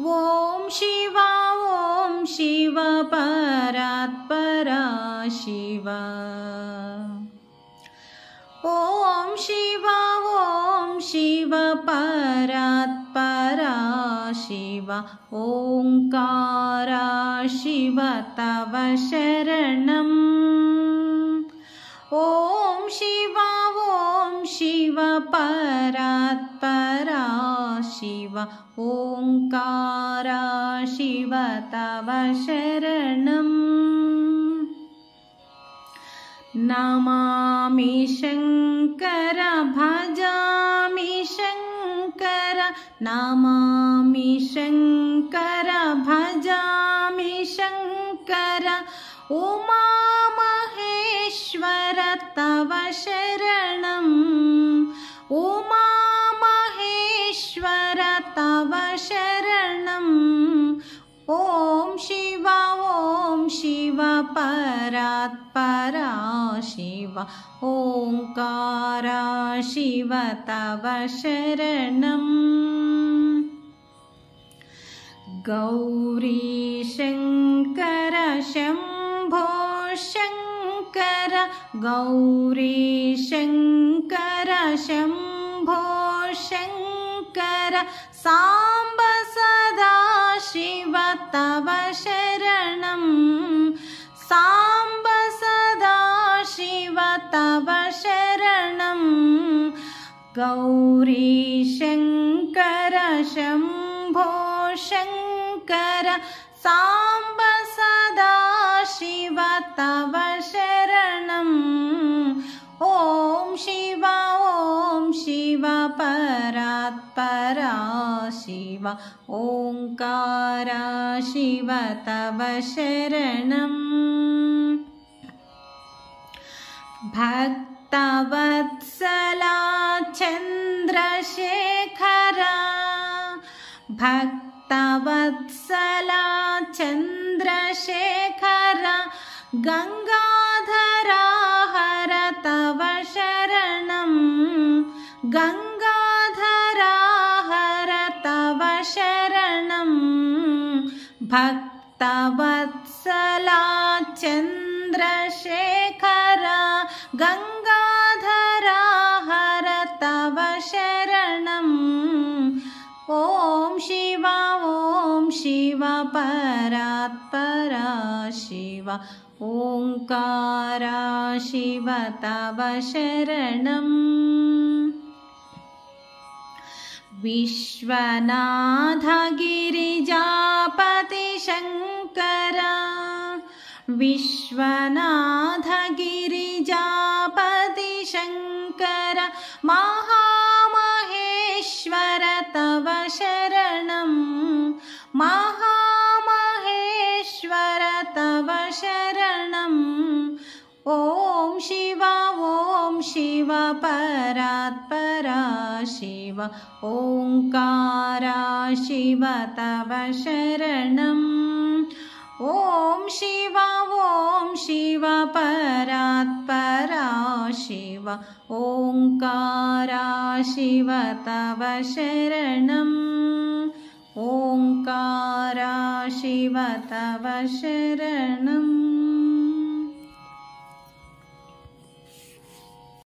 ॐ शिवा ॐ शिव परात्परा शिवा। ॐ शिवा ॐ शिव परात्परा शिवा। ओंकारा शिव तव शरणम्। ॐ शिवा ॐ शिव परात्परा शिवा। ओंकारा शिव तव शरणम्। नमामि शंकर भजामि शंकर। नमामि शंकर भजामि शंकर। उमा महेश्वर तव शरणम्। उमा महेश्वर तव शरणम्। ॐ शिवा ॐ शिव परात्परा शिवा। ओंकारा शिव तव शरणम्। गौरी शंकर शंभो शंकर। गौरी शंकर शंभो शंकर। सांब सदा शिव तव शरणम्। सांब सदा शिव तव शरणम्। गौरी शंकर शंभो शंकर। सांब सदा शिव तव शरणम्। ॐ शिवा ॐ शिव परात्परा शिवा। ओंकारा शिव तव शरणम्। भक्तवत्सला चन्द्रशेखरा। भक्तवत्सला चन्द्रशेखरा। गंगाधरा हर तव शरणम्। गंगाधरा हर तव शरणम्। भक्तवत्सला चन्द्रशेखरा। गंगाधरा हर तव शरणम्। ॐ शिवा ॐ शिव परात्परा शिवा। ओंकारा शिव तव शरणम्। विश्वनाथ गिरिजापति शंकर। विश्वनाथ गिरिजापति शंकर। महामहेश्वर तव शरणम्। महामहेश्वर तव शरणम्। ॐ शिवा ॐ शिव परात्परा शिवा। ओंकारा शिव तव शरणम्। ॐ शिवा ॐ शिव परात्परा शिवा। ओंकारा शिव तव शरणम्। ओंकारा शिव तव शरणम्।